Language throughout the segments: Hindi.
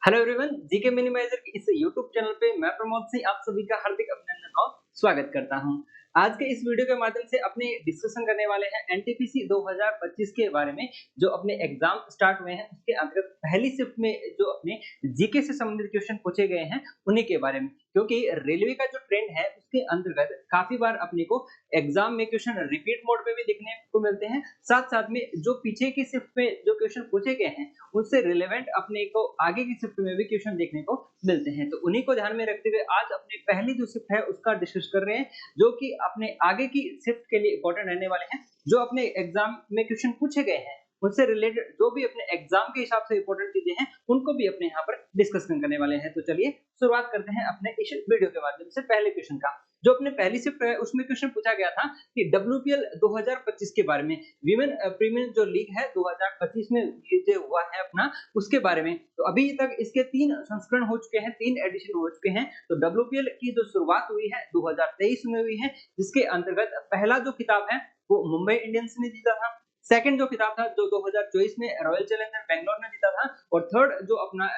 हेलो एवरीवन, जीके मिनिमाइजर के इस यूट्यूब चैनल पे मैं प्रमोद सिंह आप सभी का हार्दिक अभिनंदन और स्वागत करता हूं। आज के इस वीडियो के माध्यम से अपने डिस्कशन करने वाले हैं एनटीपीसी 2025 के बारे में। जो अपने एग्जाम स्टार्ट हुए हैं उसके अंतर्गत पहली शिफ्ट में जो अपने जीके से संबंधित क्वेश्चन पूछे गए हैं उन्हीं के बारे में, क्योंकि रेलवे का जो ट्रेंड है उसके अंतर्गत काफी बार अपने को एग्जाम में क्वेश्चन रिपीट मोड पे भी देखने को मिलते हैं। साथ साथ में जो पीछे की शिफ्ट में जो क्वेश्चन पूछे गए हैं उससे रिलेवेंट अपने को आगे की शिफ्ट में भी क्वेश्चन देखने को मिलते हैं। तो उन्हीं को ध्यान में रखते हुए आज अपनी पहली जो शिफ्ट है उसका डिस्कस कर रहे हैं, जो कि अपने आगे की शिफ्ट के लिए इंपॉर्टेंट रहने वाले हैं। जो अपने एग्जाम में क्वेश्चन पूछे गए हैं उनसे रिलेटेड जो भी अपने एग्जाम के हिसाब से इंपॉर्टेंट चीजें हैं उनको भी अपने यहाँ पर डिस्कशन करने वाले हैं। तो चलिए शुरुआत करते हैं अपने इस वीडियो के माध्यम से पहले क्वेश्चन का। जो अपने पहली शिफ्ट है उसमें क्वेश्चन पूछा गया था कि डब्ल्यूपीएल 2025 के बारे में, विमेन प्रीमियर जो लीग है 2025 में ये जो हुआ है अपना, उसके बारे में। तो अभी तक इसके 3 संस्करण हो चुके हैं, 3 एडिशन हो चुके हैं। तो डब्ल्यूपीएल की जो शुरुआत हुई है 2023 में हुई है, जिसके अंतर्गत पहला जो खिताब है वो मुंबई इंडियंस ने जीता था। सेकंड जो खिताब था जो 2024 में रॉयल चैलेंजर बैंगलोर ने जीता था, और थर्ड जो अपना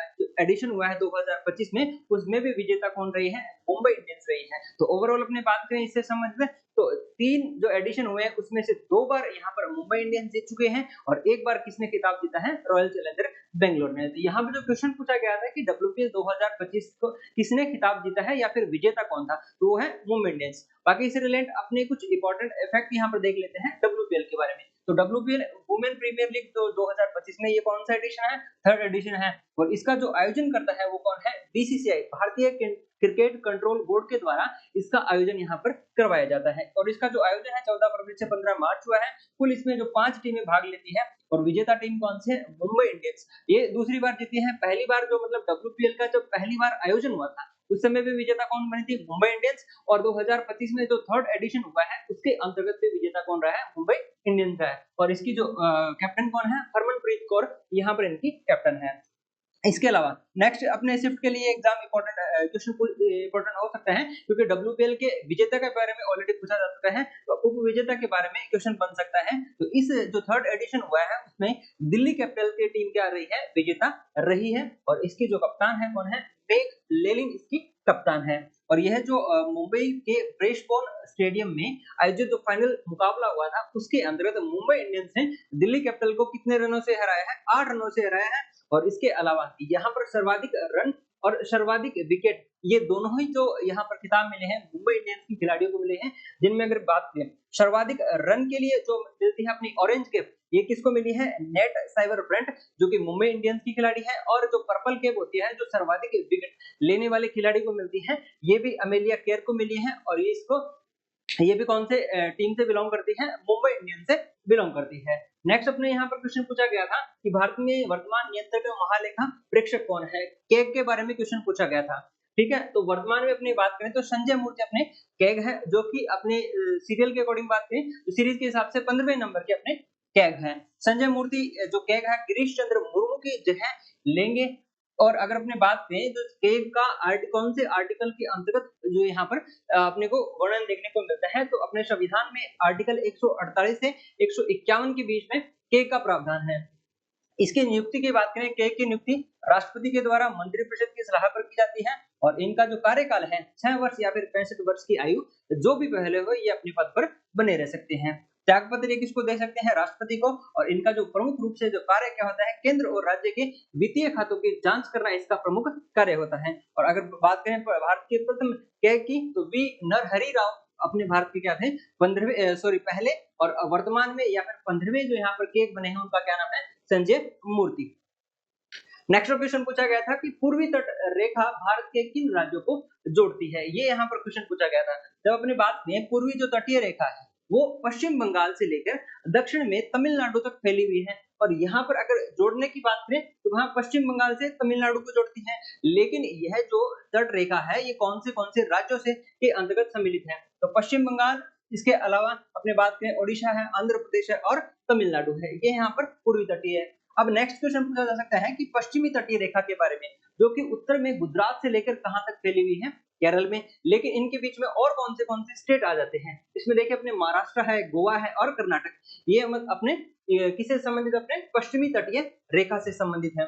एडिशन हुआ है 2025 में उसमें भी विजेता कौन रही है, मुंबई इंडियंस रही है। तो ओवरऑल अपने बात करें इससे संबंधित तो 3 जो एडिशन हुए हैं उसमें से 2 बार यहाँ पर मुंबई इंडियंस जीत चुके हैं और एक बार किसने खिताब जीता है, रॉयल चैलेंजर बैंगलोर ने। तो यहाँ पे जो क्वेश्चन पूछा गया था कि डब्ल्यूपीएल 2025 को किसने खिताब जीता है या फिर विजेता कौन था, तो वो है मुंबई इंडियंस। बाकी इससे रिलेटेड अपने कुछ इंपॉर्टेंट इफेक्ट यहाँ पर देख लेते हैं डब्ल्यूपीएल के बारे में। तो डब्ल्यूपीएल वुमेन प्रीमियर लीग जो 2025 में ये कौन सा एडिशन है, थर्ड एडिशन है। और इसका जो आयोजन करता है वो कौन है, बीसीसीआई, भारतीय क्रिकेट कंट्रोल बोर्ड के द्वारा इसका आयोजन यहाँ पर करवाया जाता है। और इसका जो आयोजन है 14 फरवरी से 15 मार्च हुआ है। कुल इसमें जो 5 टीमें भाग लेती है और विजेता टीम कौन सी है, मुंबई इंडियंस। ये दूसरी बार जीती है। पहली बार जो मतलब डब्ल्यूपीएल का जब पहली बार आयोजन हुआ था उस समय भी विजेता कौन बनी थी, मुंबई इंडियंस। और 2025 में जो थर्ड एडिशन हुआ है उसके अंतर्गत भी विजेता कौन रहा है, मुंबई इंडियंस है। और इसकी जो कैप्टन कौन है, हरमनप्रीत कौर यहाँ पर इनकी कैप्टन है। इसके अलावा नेक्स्ट अपने शिफ्ट के लिए एग्जाम इंपॉर्टेंट क्वेश्चन इंपॉर्टेंट हो सकता है, क्योंकि डब्ल्यूपीएल के विजेता के बारे में ऑलरेडी पूछा जा चुका है, तो उप विजेता के बारे में क्वेश्चन बन सकता है। तो इस जो थर्ड एडिशन हुआ है उसमें दिल्ली कैपिटल की टीम क्या रही है, विजेता रही है। और इसकी जो कप्तान है कौन है, मेग लेलिंग इसकी कप्तान है। और यह जो मुंबई के ब्रेसबोर्न स्टेडियम में आयोजित जो फाइनल मुकाबला हुआ था उसके अंतर्गत मुंबई इंडियंस ने दिल्ली कैपिटल को कितने रनों से हराया है, 8 रनों से हराया है। और इसके अलावा यहाँ पर सर्वाधिक रन और सर्वाधिक विकेट ये दोनों ही जो यहाँ पर खिताब मिले हैं मुंबई इंडियंस की खिलाड़ियों को मिले हैं। जिनमें अगर बात करें सर्वाधिक रन के लिए जो मिलती है अपनी ऑरेंज कैप, ये किसको मिली है, नेट साइबर ब्रेंट, जो कि मुंबई इंडियंस की खिलाड़ी है। और जो पर्पल कैप होती है जो सर्वाधिक विकेट लेने वाले खिलाड़ी को मिलती है, ये भी अमेलिया केयर को मिली है। और ये भी कौन से टीम से बिलोंग करती है, मुंबई इंडियंस से बिलोंग करती है। नेक्स्ट अपने यहाँ पर क्वेश्चन पूछा गया था कि भारत में वर्तमान नियंत्रक महालेखा प्रेक्षक कौन है, कैग के बारे में क्वेश्चन पूछा गया था। ठीक है, तो वर्तमान में अपनी बात करें तो संजय मूर्ति अपने कैग है, जो कि अपने सीरियल के अकॉर्डिंग बात करें तो सीरीज के हिसाब से 15वें नंबर के अपने कैग है। संजय मूर्ति जो कैग है गिरीश चंद्र मुर्मू की जगह लेंगे। और अगर अपने बात करें जो कैग का कौन से आर्टिकल के अंतर्गत जो यहाँ पर अपने को वर्णन देखने को मिलता है, तो अपने संविधान में आर्टिकल 148 से 151 के बीच में कैग का प्रावधान है। इसकी नियुक्ति की बात करें, कैग की नियुक्ति राष्ट्रपति के द्वारा मंत्रिपरिषद की सलाह पर की जाती है। और इनका जो कार्यकाल है 6 वर्ष या फिर 65 वर्ष की आयु जो भी पहले हो ये अपने पद पर बने रह सकते हैं। त्यागपत्र किसको दे सकते हैं, राष्ट्रपति को। और इनका जो प्रमुख रूप से जो कार्य क्या होता है, केंद्र और राज्य के वित्तीय खातों की जांच करना इसका प्रमुख कार्य होता है। और अगर बात करें भारत के प्रथम कैग की तो वी नरहरि राव अपने भारत के क्या थे, 15वें पहले। और वर्तमान में या फिर 15वें जो यहाँ पर कैग बने हैं उनका क्या नाम है, संजय मूर्ति। नेक्स्ट क्वेश्चन पूछा गया था कि पूर्वी तट रेखा भारत के किन राज्यों को जोड़ती है, ये यहाँ पर क्वेश्चन पूछा गया था। जब अपनी बात करें पूर्वी जो तटीय रेखा है वो पश्चिम बंगाल से लेकर दक्षिण में तमिलनाडु तक फैली हुई है। और यहाँ पर अगर जोड़ने की बात करें तो वहां पश्चिम बंगाल से तमिलनाडु को जोड़ती है। लेकिन यह जो तट रेखा है ये कौन से राज्यों से के अंतर्गत सम्मिलित है, तो पश्चिम बंगाल, इसके अलावा अपने बात करें ओडिशा है, आंध्र प्रदेश है और तमिलनाडु है, ये यहाँ पर पूर्वी तटीय है। अब नेक्स्ट क्वेश्चन पूछा जा सकता है कि पश्चिमी तटीय रेखा के बारे में, जो कि उत्तर में गुजरात से लेकर कहां तक फैली हुई है, केरल में। लेकिन इनके बीच में और कौन से स्टेट आ जाते हैं, इसमें देखिए अपने महाराष्ट्र है, गोवा है और कर्नाटक। ये अपने किससे संबंधित, अपने पश्चिमी तटीय रेखा से संबंधित है।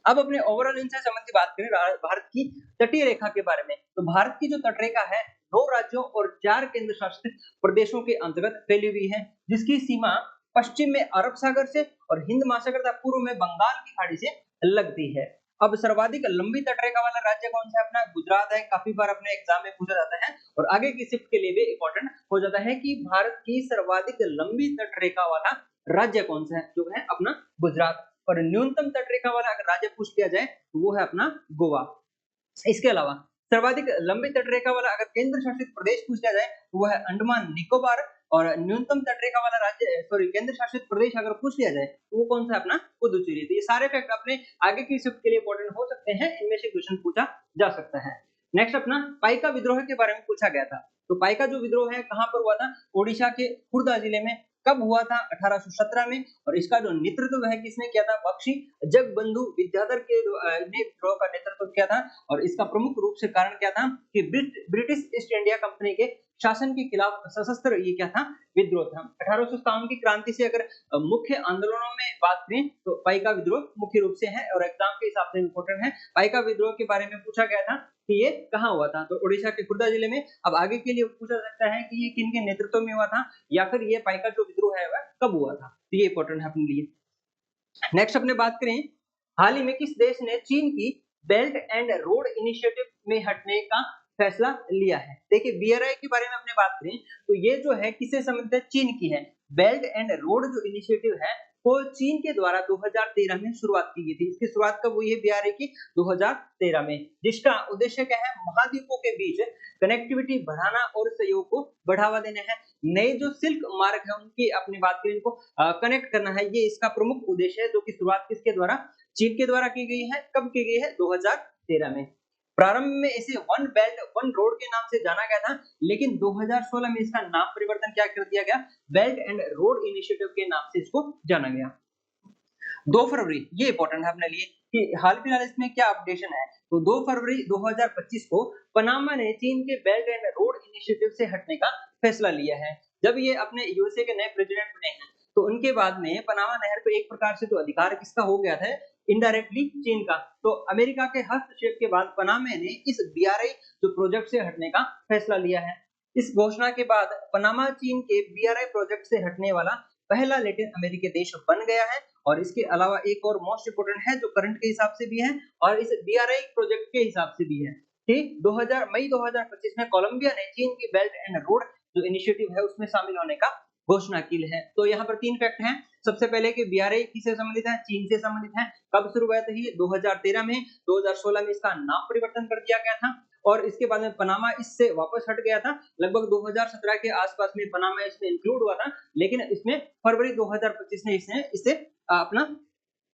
अब अपने ओवरऑल इनसे संबंधी बात करें भारत की तटीय रेखा के बारे में, तो भारत की जो तटरेखा है 9 राज्यों और 4 केंद्र शासित प्रदेशों के अंतर्गत फैली हुई है, जिसकी सीमा पश्चिम में अरब सागर से और हिंद महासागर तथा पूर्व में बंगाल की खाड़ी से लगती है। अब सर्वाधिक लंबी तटरेखा वाला राज्य कौन सा है? अपना गुजरात है। काफी बार अपने एग्जाम में पूछा जाता है और आगे की शिफ्ट के लिए भी इंपॉर्टेंट हो जाता है कि भारत की सर्वाधिक लंबी तटरेखा वाला राज्य कौन सा है, जो है अपना गुजरात। और न्यूनतम तटरेखा वाला अगर राज्य पूछ लिया जाए तो वो है अपना गोवा। इसके अलावा सर्वाधिक लंबी तटरेखा वाला अगर केंद्र शासित प्रदेश पूछ लिया जाए तो वो है अंडमान निकोबार। और न्यूनतम तटरेखा वाला राज्य केंद्र शासित प्रदेश अगर पूछ लिया जाए तो वो कौन सा अपना पुदुचेरी। तो ये सारे फैक्ट अपने आगे की शिफ्ट के लिए इंपॉर्टेंट हो सकते हैं, इनमें से क्वेश्चन पूछा जा सकता है। नेक्स्ट अपना पाइका विद्रोह के बारे में पूछा गया था। तो पाइका जो विद्रोह है कहां पर हुआ था? ओडिशा के खुर्दा जिले में। कब हुआ था? 1817 में। और इसका जो नेतृत्व है किसने किया था? बख्शी जगबंधु विद्याधर के ने विद्रोह का नेतृत्व किया था। और इसका प्रमुख रूप से कारण क्या था कि ब्रिटिश ईस्ट इंडिया कंपनी के शासन के खिलाफ सशस्त्र ये क्या था? विद्रोह था। 1857 की क्रांति से अगर मुख्य आंदोलनों में बात करें तो पाइका विद्रोह मुख्य रूप से है और एग्जाम के हिसाब से इंपॉर्टेंट है। पाइका विद्रोह के बारे में पूछा गया था कि ये कहाँ हुआ था? तो ओडिशा के खुर्दा जिले में। अब आगे के लिए पूछा सकता है कि ये किन के नेतृत्व में हुआ था या फिर ये पाइका जो विद्रोह है वह कब हुआ था, तो ये इंपॉर्टेंट है अपने लिए। नेक्स्ट अपने बात करें, हाल ही में किस देश ने चीन की बेल्ट एंड रोड इनिशिएटिव में हटने का फैसला लिया है? देखिए बीआरआई के बारे में अपने बात करें तो ये जो है किससे संबंधित है? चीन की है। बेल्ट एंड रोड जो इनिशिएटिव है वो चीन के द्वारा 2013 में शुरुआत की गई थी। इसकी शुरुआत कब हुई है बीआरआई की? 2013 में, जिसका उद्देश्य क्या है? महाद्वीपों के बीच कनेक्टिविटी बढ़ाना और सहयोग को बढ़ावा देना है। नए जो सिल्क मार्ग है उनकी अपनी बात करें इनको कनेक्ट करना है, ये इसका प्रमुख उद्देश्य है, जो कि शुरुआत किसके द्वारा? चीन के द्वारा की गई है। कब की गई है? 2013 में। प्रारंभ में इसे वन बेल्ट वन रोड के नाम से जाना गया था, लेकिन 2016 में इसका नाम परिवर्तन क्या कर दिया गया? बेल्ट एंड रोड इनिशिएटिव के नाम से इसको जाना गया। 2 फरवरी ये इंपॉर्टेंट है अपने लिए कि हाल फिलहाल इसमें क्या अपडेशन है। तो 2 फरवरी 2025 को पनामा ने चीन के बेल्ट एंड रोड इनिशिएटिव से हटने का फैसला लिया है। जब ये अपने यूएसए के नए प्रेसिडेंट बने हैं तो उनके बाद में पनामा नहर पे एक प्रकार से तो अधिकार किसका हो गया था? इनडायरेक्टली चीन का। तो अमेरिका के हस्तक्षेप के बाद पनामा ने इस बीआरआई जो प्रोजेक्ट से हटने का फैसला लिया है। इस घोषणा के बाद पनामा चीन के बीआरआई प्रोजेक्ट से हटने वाला पहला लैटिन अमेरिकी देश बन गया है। और इसके अलावा एक और मोस्ट इंपोर्टेंट है जो करंट के हिसाब से भी है और इस बीआरआई प्रोजेक्ट के हिसाब से भी है कि मई 2025 में कोलंबिया ने चीन की बेल्ट एंड रोड जो इनिशिएटिव है उसमें शामिल होने का घोषणा की है। तो यहाँ पर 3 फैक्ट हैं। सबसे पहले कि बीआरआई किससे संबंधित है? चीन से संबंधित है। कब शुरू हुआ था ये? 2013 में। 2016 में इसका नाम परिवर्तन कर दिया गया था और इसके बाद में पनामा इससे वापस हट गया था। लगभग 2017 के आसपास में पनामा इसमें इंक्लूड हुआ था, लेकिन इसमें फरवरी 2025 में इसने इसे अपना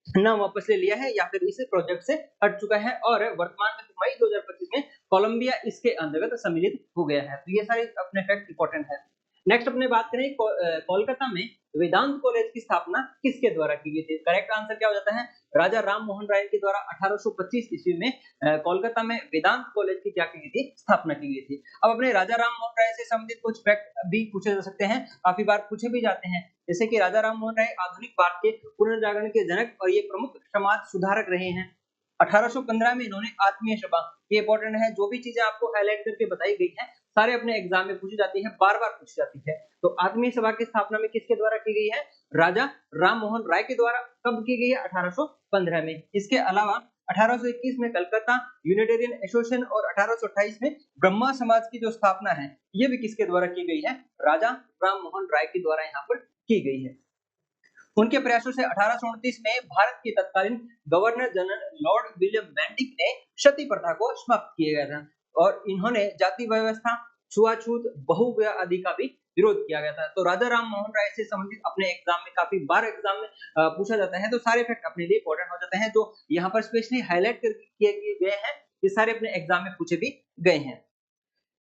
नाम वापस ले लिया है या फिर इस प्रोजेक्ट से हट चुका है और वर्तमान में मई 2025 में कोलंबिया इसके अंतर्गत सम्मिलित हो गया है। तो ये सारे अपने फैक्ट इंपॉर्टेंट है। नेक्स्ट अपने बात करें कोलकाता में वेदांत कॉलेज की स्थापना किसके द्वारा की गई थी? करेक्ट आंसर क्या हो जाता है? राजा राम मोहन राय के द्वारा 1825 ईस्वी में कोलकाता में वेदांत कॉलेज की क्या की गई थी? स्थापना की गई थी। अब अपने राजा राम मोहन राय से संबंधित कुछ फैक्ट भी पूछे जा सकते हैं, काफी बार पूछे भी जाते हैं, जैसे कि राजा राम मोहन राय आधुनिक भारत के पुनर्जागरण के जनक और ये प्रमुख समाज सुधारक रहे हैं। 1815 में इन्होंने आत्मीय सभा, ये इंपॉर्टेंट है, जो भी चीजें आपको हाईलाइट करके बताई गई है सारे अपने एग्जाम में पूछी जाती है, बार बार पूछी जाती है। तो आत्मीय सभा की स्थापना में किसके द्वारा की गई है? राजा राम मोहन राय के द्वारा। कब की गई है? 1815 में। इसके अलावा 1821 में कलकत्ता यूनिटेरियन एसोसिएशन और 1828 में ब्रह्मा समाज की जो स्थापना है ये भी किसके द्वारा की गई है? राजा राम मोहन राय के द्वारा यहाँ पर की गई है। उनके प्रयासों से 1829 में भारत के तत्कालीन governor general Lord William Bentinck ने सती प्रथा को समाप्त किया गया था और इन्होंने जाति व्यवस्था, छुआछूत, बहुविवाह आदि का भी विरोध किया गया था। तो राजा राम मोहन राय से संबंधित अपने एग्जाम में काफी बार एग्जाम में पूछा जाता है, तो सारे फैक्ट अपने लिए इंपॉर्टेंट हो जाते हैं जो यहाँ पर स्पेशली हाईलाइट किए गए हैं, ये सारे अपने एग्जाम में पूछे भी गए हैं।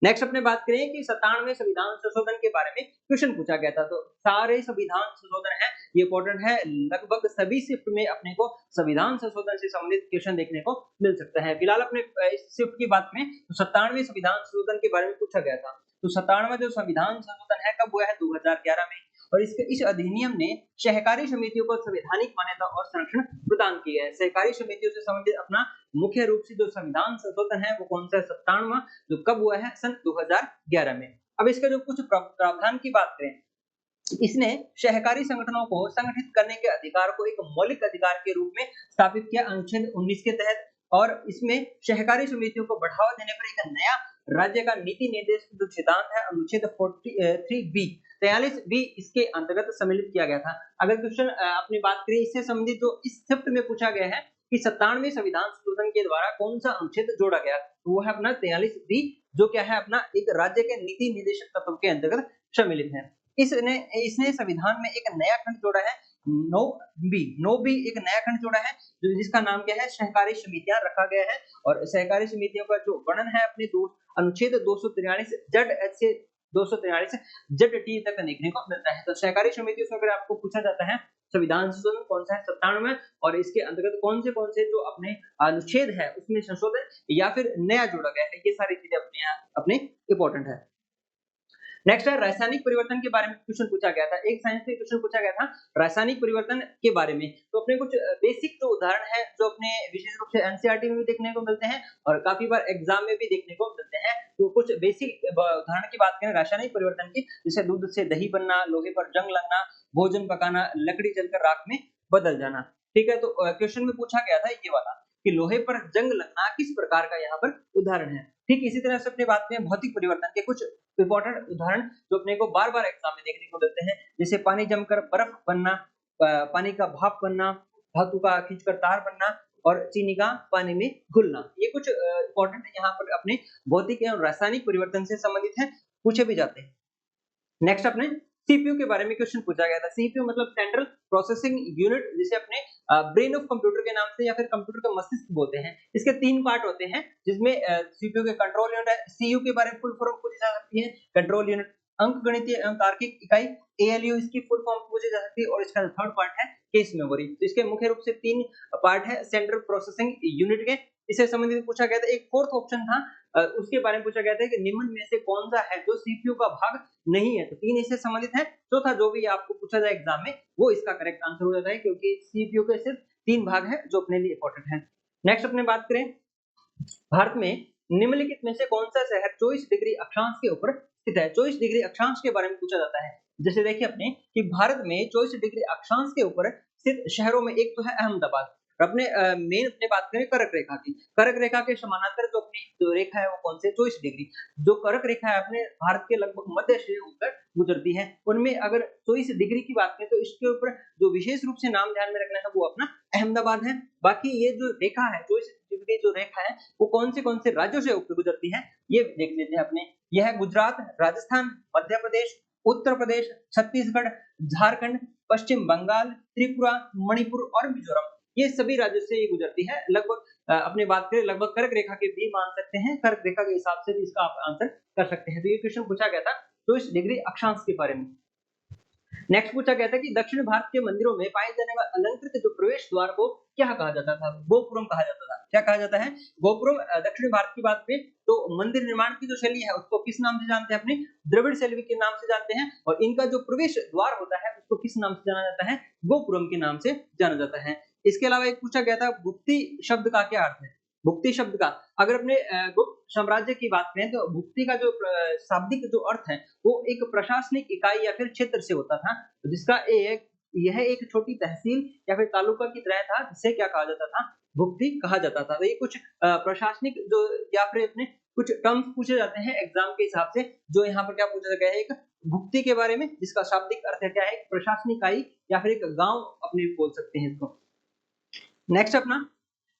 नेक्स्ट अपने बात करें कि 97वें संविधान संशोधन के बारे में क्वेश्चन पूछा गया था। तो सारे संविधान संशोधन है ये इंपॉर्टेंट है, लगभग सभी शिफ्ट में अपने को संविधान संशोधन से संबंधित क्वेश्चन देखने को मिल सकता है। फिलहाल अपने इस शिफ्ट की बात में तो 97वें संविधान संशोधन के बारे में पूछा गया था। तो 97वां जो संविधान संशोधन है कब हुआ है? 2011 में। और इस अधिनियम ने सहकारी समितियों को संवैधानिक मान्यता और संरक्षण प्रदान किया है। सहकारी समितियों से संबंधित अपना मुख्य रूप से जो संविधान संशोधन है वो कौन सा है, 57वां, जो कब हुआ है, सन 2011 में। अब इसके जो कुछ प्रावधान की बात करें, इसने सहकारी संगठनों को संगठित करने के अधिकार को एक मौलिक अधिकार के रूप में स्थापित किया अनुच्छेद 19 के तहत, और इसमें सहकारी समितियों को बढ़ावा देने पर एक नया राज्य का नीति निर्देश जो सिद्धांत है अनुच्छेद 43B इसके अंतर्गत सम्मिलित किया गया था। अगर क्वेश्चन अपनी बात करें इससे संबंधित जो इस शिफ्ट में पूछा गया है कि 97वें संविधान संशोधन के द्वारा कौन सा अनुच्छेद जोड़ा गया, तो वो है अपना 43B, जो क्या है अपना एक राज्य के नीति निर्देशक तत्व के अंतर्गत सम्मिलित है। इसने संविधान में एक नया खंड जोड़ा है, 9B एक नया खंड जोड़ा है, जो जिसका नाम क्या है, सहकारी समितियां रखा गया है। और सहकारी समितियों का जो वर्णन है अपने अनुच्छेद 243 जेड एच से 243 जेड टी तक देखने को मिलता है। तो सहकारी समितियों से अगर आपको पूछा जाता है संविधान संशोधन कौन सा है, 97 और इसके अंतर्गत कौन से जो अपने अनुच्छेद है उसमें संशोधन या फिर नया जोड़ा गया है, ये सारी चीजें अपने इंपॉर्टेंट है। नेक्स्ट है रासायनिक परिवर्तन के बारे में क्वेश्चन पूछा गया था। एक साइंस में क्वेश्चन पूछा गया था रासायनिक परिवर्तन के बारे में। तो अपने कुछ बेसिक जो उदाहरण है जो अपने विशेष रूप से एनसीईआरटी में भी देखने को मिलते हैं और काफी बार एग्जाम में भी देखने को मिलते हैं। तो कुछ बेसिक उदाहरण की बात करें रासायनिक परिवर्तन की, जैसे दूध से दही बनना, लोहे पर जंग लगना, भोजन पकाना, लकड़ी जलकर राख में बदल जाना। ठीक है, तो क्वेश्चन में पूछा गया था ये वाला कि लोहे पर जंग लगना किस प्रकार का यहाँ पर उदाहरण है। ठीक इसी तरह से अपने बात करें भौतिक परिवर्तन के कुछ इंपॉर्टेंट उदाहरण जो अपने को बार बार एग्जाम में देखने को मिलते हैं, जैसे पानी जमकर बर्फ बनना, पानी का भाप बनना, धातु का खींचकर तार बनना और चीनी का पानी में घुलना। ये कुछ इंपॉर्टेंट यहाँ पर अपने भौतिक एवं रासायनिक परिवर्तन से संबंधित है, पूछे भी जाते हैं। नेक्स्ट अपने सीपीयू के बारे में क्वेश्चन पूछा गया था। सीपीयू मतलब सेंट्रल प्रोसेसिंग यूनिट, जिसे अपने ब्रेन ऑफ कंप्यूटर के नाम से या फिर कंप्यूटर का मस्तिष्क बोलते हैं। इसके 3 पार्ट होते हैं, जिसमें सीपीयू के कंट्रोल यूनिट है, सीयू के बारे में फुल फॉर्म पूछी जा सकती है, कंट्रोल यूनिट, अंकगणितीय एवं तार्किक इकाई, एएलयू इसकी फुल फॉर्म पूछी जा सकती है, और इसका थर्ड पार्ट है केस मेमोरी। तो इसके मुख्य रूप से 3 पार्ट है सेंट्रल प्रोसेसिंग यूनिट के। इससे संबंधित पूछा गया था। एक फोर्थ ऑप्शन था, उसके बारे में पूछा गया था कि निम्न में से कौन सा है जो सीपीयू का भाग नहीं है। तो 3 इससे संबंधित है। चौथा जो भी आपको पूछा जाए एग्जाम में वो इसका करेक्ट आंसर हो जाता है, क्योंकि सीपीयू के सिर्फ 3 भाग है जो अपने लिए इंपॉर्टेंट है। नेक्स्ट अपने बात करें भारत में निम्नलिखित में से कौन सा शहर 24 डिग्री अक्षांश के ऊपर स्थित है। 24 डिग्री अक्षांश के बारे में पूछा जाता है। जैसे देखिए अपने कि भारत में 24 डिग्री अक्षांश के ऊपर स्थित शहरों में एक तो है अहमदाबाद। अपने मेन अपने बात करें कर्क रेखा की, कर्क रेखा के समानांतर जो अपनी जो रेखा है वो कौन से 24 डिग्री, जो कर्क रेखा है अपने भारत के लगभग मध्य से होकर गुजरती है। उनमें अगर 24 डिग्री की बात करें तो इसके ऊपर जो विशेष रूप से नाम ध्यान में रखना है वो अपना अहमदाबाद है। बाकी ये जो रेखा है 24 डिग्री जो रेखा है वो कौन से राज्यों से होकर गुजरती है ये देख लेते हैं अपने। यह है गुजरात, राजस्थान, मध्य प्रदेश, उत्तर प्रदेश, छत्तीसगढ़, झारखंड, पश्चिम बंगाल, त्रिपुरा, मणिपुर और मिजोरम। ये सभी राज्यों से ये गुजरती है। लगभग अपने बात करें लगभग कर्क रेखा के भी मान सकते हैं, कर्क रेखा के हिसाब से भी इसका आप आंसर कर सकते हैं। तो ये क्वेश्चन पूछा गया था 24 डिग्री अक्षांश के बारे में। नेक्स्ट पूछा गया था कि दक्षिण भारत के मंदिरों में पाए जाने वाले अलंकृत जो प्रवेश द्वार को क्या कहा जाता था, गोपुरम कहा जाता था। क्या कहा जाता है, गोपुरम। दक्षिण भारत की बात करें तो मंदिर निर्माण की जो शैली है उसको किस नाम से जानते हैं, अपने द्रविड़ शैली के नाम से जानते हैं, और इनका जो प्रवेश द्वार होता है उसको किस नाम से जाना जाता है, गोपुरम के नाम से जाना जाता है। इसके अलावा एक पूछा गया था भुक्ति शब्द का क्या अर्थ है। भुक्ति शब्द का अगर अपने गुप्त साम्राज्य की बात करें तो भुक्ति का जो शाब्दिक जो अर्थ है वो एक प्रशासनिक इकाई या फिर क्षेत्र से होता था, जिसका यह एक छोटी तहसील या फिर तालुका की तरह था, जिसे क्या कहा जाता था, भुक्ति कहा जाता था। तो ये कुछ प्रशासनिक जो या फिर अपने कुछ टर्म्स पूछे जाते हैं एग्जाम के हिसाब से, जो यहाँ पर क्या पूछा गया है, एक भुक्ति के बारे में जिसका शाब्दिक अर्थ क्या है, प्रशासनिक इकाई या फिर एक गांव अपने बोल सकते हैं इसको। नेक्स्ट अपना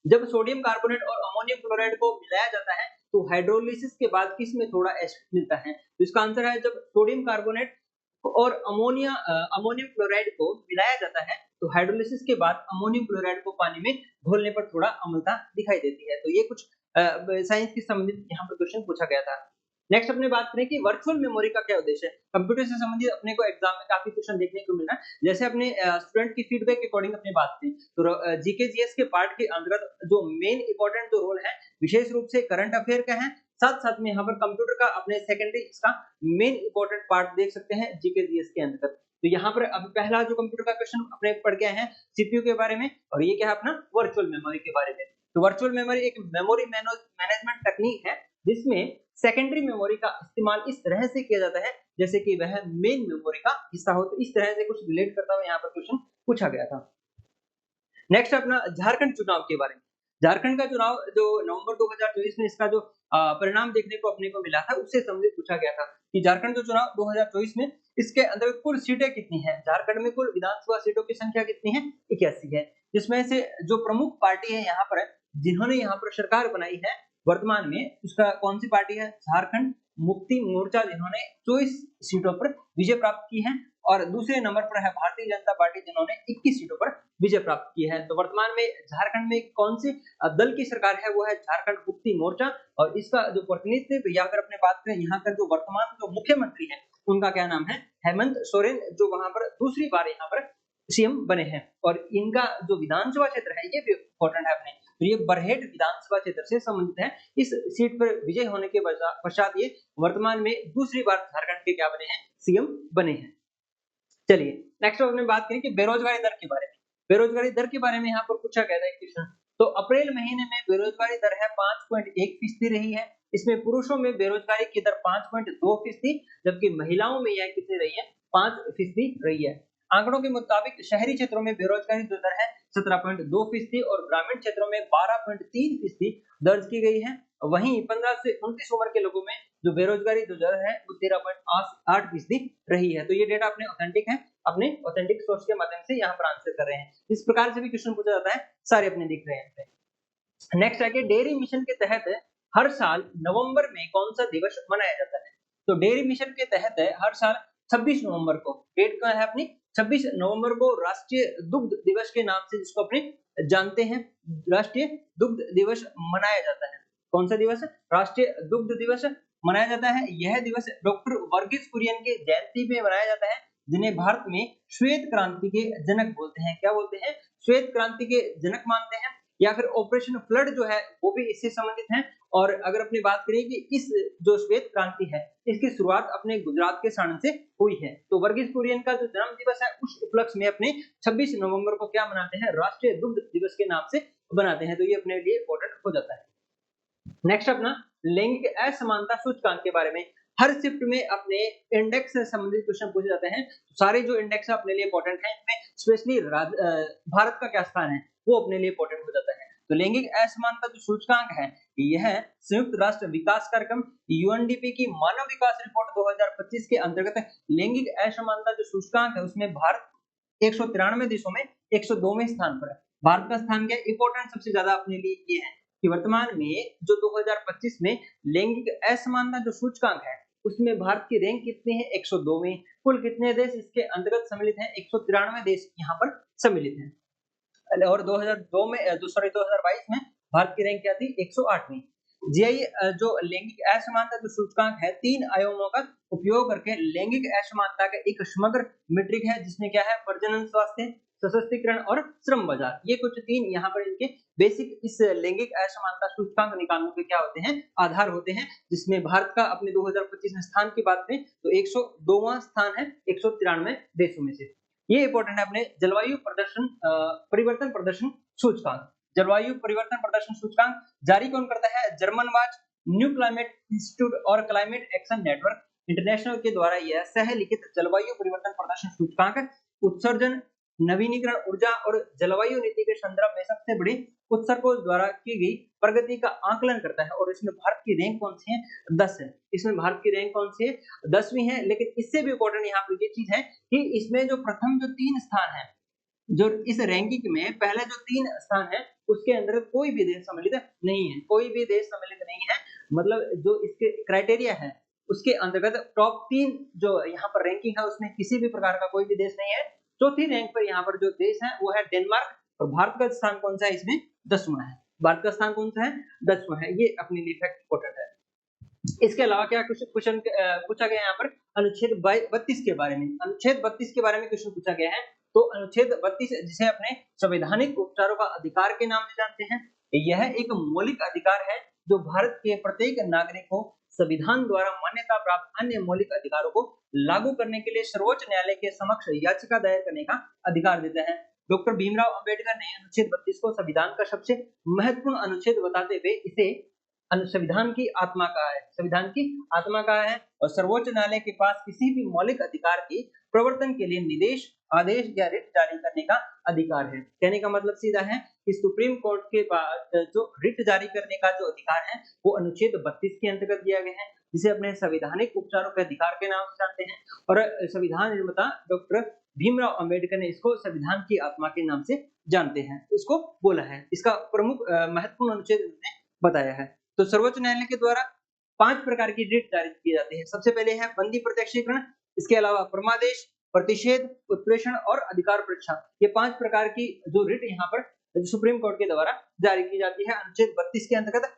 जब सोडियम कार्बोनेट और अमोनियम क्लोराइड को मिलाया जाता है तो हाइड्रोलिसिस के बाद किस में थोड़ा एसिड मिलता है। तो इसका आंसर है जब सोडियम कार्बोनेट और अमोनियम क्लोराइड को मिलाया जाता है तो हाइड्रोलिसिस के बाद अमोनियम क्लोराइड को पानी में घोलने पर थोड़ा अम्लता दिखाई देती है। तो ये कुछ साइंस के संबंधित यहाँ पर क्वेश्चन पूछा गया था। नेक्स्ट अपने बात करें कि वर्चुअल मेमोरी का क्या उद्देश्य है। कंप्यूटर से संबंधित अपने को एग्जाम में काफी क्वेश्चन देखने को मिल रहा है। जैसे अपने स्टूडेंट की फीडबैक के अकॉर्डिंग अपनी बात करें तो जीके जीएस के पार्ट के अंतर्गत जो मेन इंपॉर्टेंट जो रोल है विशेष रूप से करंट अफेयर का है, साथ साथ में यहाँ पर कंप्यूटर का अपने सेकेंडरी इसका मेन इंपॉर्टेंट पार्ट देख सकते हैं जीके जीएस के अंतर्गत। तो यहाँ पर अब पहला जो कंप्यूटर का क्वेश्चन अपने पढ़ गए हैं सीपीयू के बारे में, और ये क्या है अपना वर्चुअल मेमोरी के बारे में। तो वर्चुअल मेमोरी एक मेमोरी मैनेजमेंट टेक्निक है जिसमें सेकेंडरी मेमोरी का इस्तेमाल इस तरह से किया जाता है जैसे कि वह मेन मेमोरी का हिस्सा हो। तो इस तरह से कुछ रिलेट करता हुआ यहाँ पर क्वेश्चन पूछा गया था। नेक्स्ट अपना झारखंड चुनाव के बारे में। झारखंड का चुनाव जो नवंबर 2024 में इसका जो परिणाम देखने को अपने को मिला था उससे संबंधित पूछा गया था कि झारखंड जो चुनाव 2024 में इसके अंदर कुल सीटें कितनी हैं। झारखंड में कुल विधानसभा सीटों की संख्या कितनी है, 81 है, जिसमें से जो प्रमुख पार्टी है यहाँ पर जिन्होंने यहाँ पर सरकार बनाई है वर्तमान में, उसका कौन सी पार्टी है, झारखंड मुक्ति मोर्चा, जिन्होंने 24 सीटों पर विजय प्राप्त की है। और दूसरे नंबर पर है भारतीय जनता पार्टी जिन्होंने 21 सीटों पर विजय प्राप्त की है। तो वर्तमान में झारखंड में कौन सी दल की सरकार है, वो है झारखंड मुक्ति मोर्चा। और इसका जो प्रतिनिधित्व या अगर अपने बात करें यहाँ पर जो वर्तमान जो मुख्यमंत्री है उनका क्या नाम है, हेमंत सोरेन, जो वहां पर दूसरी बार यहाँ पर सीएम बने हैं। और इनका जो विधानसभा क्षेत्र है ये भी इंपॉर्टेंट है अपने, तो ये बरहेट विधानसभा क्षेत्र से संबंधित है। इस सीट पर विजय होने के पश्चात ये वर्तमान में दूसरी बार झारखंड के क्या बने हैं, सीएम बने हैं। चलिए नेक्स्ट अपने बात करें कि बेरोजगारी दर के बारे में। बेरोजगारी दर के बारे में यहाँ पर पूछा गया था एक क्वेश्चन। तो अप्रैल महीने में बेरोजगारी दर है 5.1% रही है। इसमें पुरुषों में बेरोजगारी की दर 5.2%, जबकि महिलाओं में यह कितनी रही है, 5% रही है। आंकड़ों के मुताबिक शहरी क्षेत्रों में बेरोजगारी जो दर है 17.2% और ग्रामीण क्षेत्रों में 12.3% दर्ज की गई है। वहीं 15 से 29 उम्र के लोगों में जो बेरोजगारी जो दर है वो 13.8% रही है। तो ये डेटा अपने ऑथेंटिक है, अपने ऑथेंटिक सोर्स के माध्यम से यहाँ पर आंसर कर रहे हैं। इस प्रकार से भी क्वेश्चन पूछा जाता है, सारे अपने दिख रहे हैं। नेक्स्ट है कि डेयरी मिशन के तहत हर साल नवंबर में कौन सा दिवस मनाया जाता है। तो डेयरी मिशन के तहत हर साल 26 नवंबर को, डेट क्या है अपनी 26 नवंबर को राष्ट्रीय दुग्ध दिवस के नाम से जिसको अपने जानते हैं, राष्ट्रीय दुग्ध दिवस मनाया जाता है। कौन सा दिवस, राष्ट्रीय दुग्ध दिवस मनाया जाता है। यह दिवस डॉक्टर वर्गीस कुरियन की जयंती पे मनाया जाता है, जिन्हें भारत में श्वेत क्रांति के जनक बोलते हैं। क्या बोलते हैं, श्वेत क्रांति के जनक मानते हैं। या फिर ऑपरेशन फ्लड जो है वो भी इससे संबंधित है। और अगर अपनी बात करें कि इस जो श्वेत क्रांति है इसकी शुरुआत अपने गुजरात के साणंद से हुई है। तो वर्गीस कुरियन का जो जन्म दिवस है उस उपलक्ष्य में अपने 26 नवंबर को क्या मनाते हैं, राष्ट्रीय दुग्ध दिवस के नाम से बनाते हैं। तो ये अपने लिए इंपॉर्टेंट हो जाता है। नेक्स्ट अपना लैंगिक असमानता सूचकांक के बारे में। हर शिफ्ट में अपने इंडेक्स से संबंधित क्वेश्चन पूछे जाते हैं। सारे जो इंडेक्स है अपने लिए इंपॉर्टेंट है, इनमें स्पेशली भारत का क्या स्थान है वो अपने लिए इंपॉर्टेंट हो जाता है। तो लैंगिक असमानता जो सूचकांक है यह संयुक्त राष्ट्र विकास कार्यक्रम यूएनडीपी की मानव विकास रिपोर्ट 2025 के अंतर्गत लैंगिक असमानता जो सूचकांक है उसमें भारत 193 देशों में 102वें स्थान पर है। भारत का स्थान क्या इंपॉर्टेंट सबसे ज्यादा अपने लिए ये है कि वर्तमान में जो 2025 में लैंगिक असमानता जो सूचकांक है उसमें भारत की रैंक कितनी है, 102वें। कुल कितने देश इसके अंतर्गत सम्मिलित हैं, 193 देश यहाँ पर सम्मिलित हैं। और 2022 में भारत की रैंक क्या थी, 108वीं। जीआई जो लैंगिक असमानता जो सूचकांक है 3 आयामों का उपयोग करके लैंगिक असमानता का एक समग्र मीट्रिक है जिसमें क्या है, प्रजनन स्वास्थ्य, सशक्तिकरण और श्रम बाजार। ये कुछ 3 यहाँ पर इनके बेसिक इस लैंगिक असमानता सूचकांक निकालने के क्या होते हैं, आधार होते हैं। जिसमें भारत का अपने 2025 में स्थान की बात करें तो 102वां स्थान है 193 देशों में से। ये इंपॉर्टेंट है अपने जलवायु परिवर्तन प्रदर्शन सूचकांक। जलवायु परिवर्तन प्रदर्शन सूचकांक जारी कौन करता है, German watch, new climate institute और क्लाइमेट एक्शन नेटवर्क इंटरनेशनल के द्वारा यह सह लिखित जलवायु परिवर्तन प्रदर्शन सूचकांक उत्सर्जन, नवीनीकरण ऊर्जा और जलवायु नीति के संदर्भ में सबसे बड़ी उत्सर्गों द्वारा की गई प्रगति का आकलन करता है। और इसमें भारत की रैंक कौन सी है, 10 है। इसमें भारत की रैंक कौन सी है, 10वीं है। लेकिन इससे भी इंपॉर्टेंट यहाँ पर ये चीज है कि इसमें जो प्रथम जो 3 स्थान है, जो इस रैंकिंग में पहले जो 3 स्थान है उसके अंदर कोई भी देश सम्मिलित नहीं है, कोई भी देश सम्मिलित नहीं है। मतलब जो इसके क्राइटेरिया है उसके अंतर्गत टॉप 3 जो यहाँ पर रैंकिंग है उसमें किसी भी प्रकार का कोई भी देश नहीं है। चौथी रैंक पर यहाँ पर जो देश है वो है डेनमार्क। और भारत का स्थान कौन सा है, इसमें 10वां है। भारत का स्थान कौन सा है, 10वां है। ये अपने लिए फैक्ट इंपॉर्टेंट है। इसके अलावा क्या क्वेश्चन पूछा गया यहाँ पर अनुच्छेद 32 के बारे में। अनुच्छेद 32 के बारे में क्वेश्चन पूछा गया है। तो अनुच्छेद 32 जिसे अपने संवैधानिक उपचारों का अधिकार के नाम से जानते हैं, यह एक मौलिक अधिकार है जो भारत के प्रत्येक नागरिक को संविधान द्वारा मान्यता प्राप्त अन्य मौलिक अधिकारों को लागू करने के लिए सर्वोच्च न्यायालय के समक्ष याचिका दायर करने का अधिकार देता है। डॉक्टर भीमराव अंबेडकर ने अनुच्छेद 32 को संविधान का सबसे महत्वपूर्ण अनुच्छेद बताते हुए इसे संविधान की आत्मा कहा है, संविधान की आत्मा कहा है। और सर्वोच्च न्यायालय के पास किसी भी मौलिक अधिकार के प्रवर्तन के लिए निर्देश, आदेश या रिट जारी करने का अधिकार है। कहने का मतलब सीधा है कि सुप्रीम कोर्ट के पास जो रिट जारी करने का जो अधिकार है वो अनुच्छेद 32 के अंतर्गत दिया गया है, जिसे अपने संवैधानिक उपचारों के अधिकार के नाम से जानते हैं। और संविधान निर्माता डॉक्टर भीमराव अंबेडकर ने इसको संविधान की आत्मा के नाम से जानते हैं, इसको बोला है। इसका प्रमुख महत्वपूर्ण अनुच्छेद उन्होंने बताया है। तो सर्वोच्च न्यायालय के द्वारा 5 प्रकार की रिट जारी की जाती है। सबसे पहले है बंदी प्रत्यक्षीकरण, इसके अलावा परमादेश, प्रतिषेध, उत्प्रेषण और अधिकार परीक्षा। ये 5 प्रकार की जो रिट यहाँ पर सुप्रीम कोर्ट के द्वारा जारी की जाती है अनुच्छेद 32 के अंतर्गत।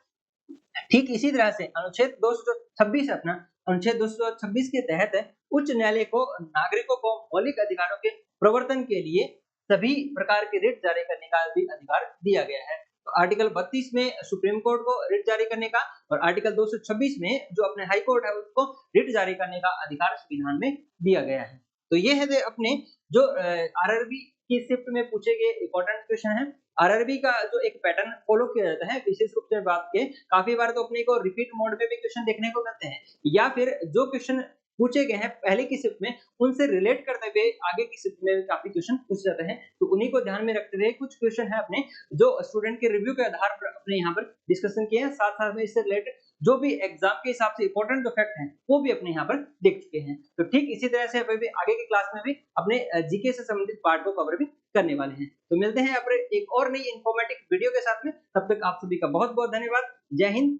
ठीक इसी तरह से अनुच्छेद 226 अपना अनुच्छेद 226 के तहत उच्च न्यायालय को नागरिकों को मौलिक अधिकारों के प्रवर्तन के लिए सभी प्रकार की रिट जारी करने का भी अधिकार दिया गया है। तो आर्टिकल 32 में सुप्रीम कोर्ट को रिट जारी करने का और आर्टिकल 226 में जो अपने हाई कोर्ट है उसको रिट जारी करने का अधिकार संविधान में दिया गया है। तो ये है अपने जो आरआरबी की शिफ्ट में पूछे गए इंपॉर्टेंट क्वेश्चन है। आरआरबी का जो एक पैटर्न फॉलो किया जाता है विशेष रूप से बात के, काफी बार तो अपने को रिपीट मोड में भी क्वेश्चन देखने को मिलते हैं, या फिर जो क्वेश्चन पूछे गए हैं पहले की शिफ्ट में उनसे रिलेट करते हुए आगे की शिफ्ट में काफी क्वेश्चन पूछ जाते हैं। तो उन्हीं को ध्यान में रखते हुए कुछ क्वेश्चन है अपने जो स्टूडेंट के रिव्यू के आधार पर अपने यहाँ पर डिस्कशन किए हैं, साथ साथ में इससे रिलेटेड जो भी एग्जाम के हिसाब से इंपॉर्टेंट जो फैक्ट हैं वो भी अपने यहाँ पर देख चुके हैं। तो ठीक इसी तरह से अभी भी आगे की क्लास में भी अपने जीके से संबंधित पार्ट को कवर भी करने वाले हैं। तो मिलते हैं अपने एक और नई इंफॉर्मेटिव वीडियो के साथ में, तब तक आप सभी का बहुत बहुत धन्यवाद। जय हिंद,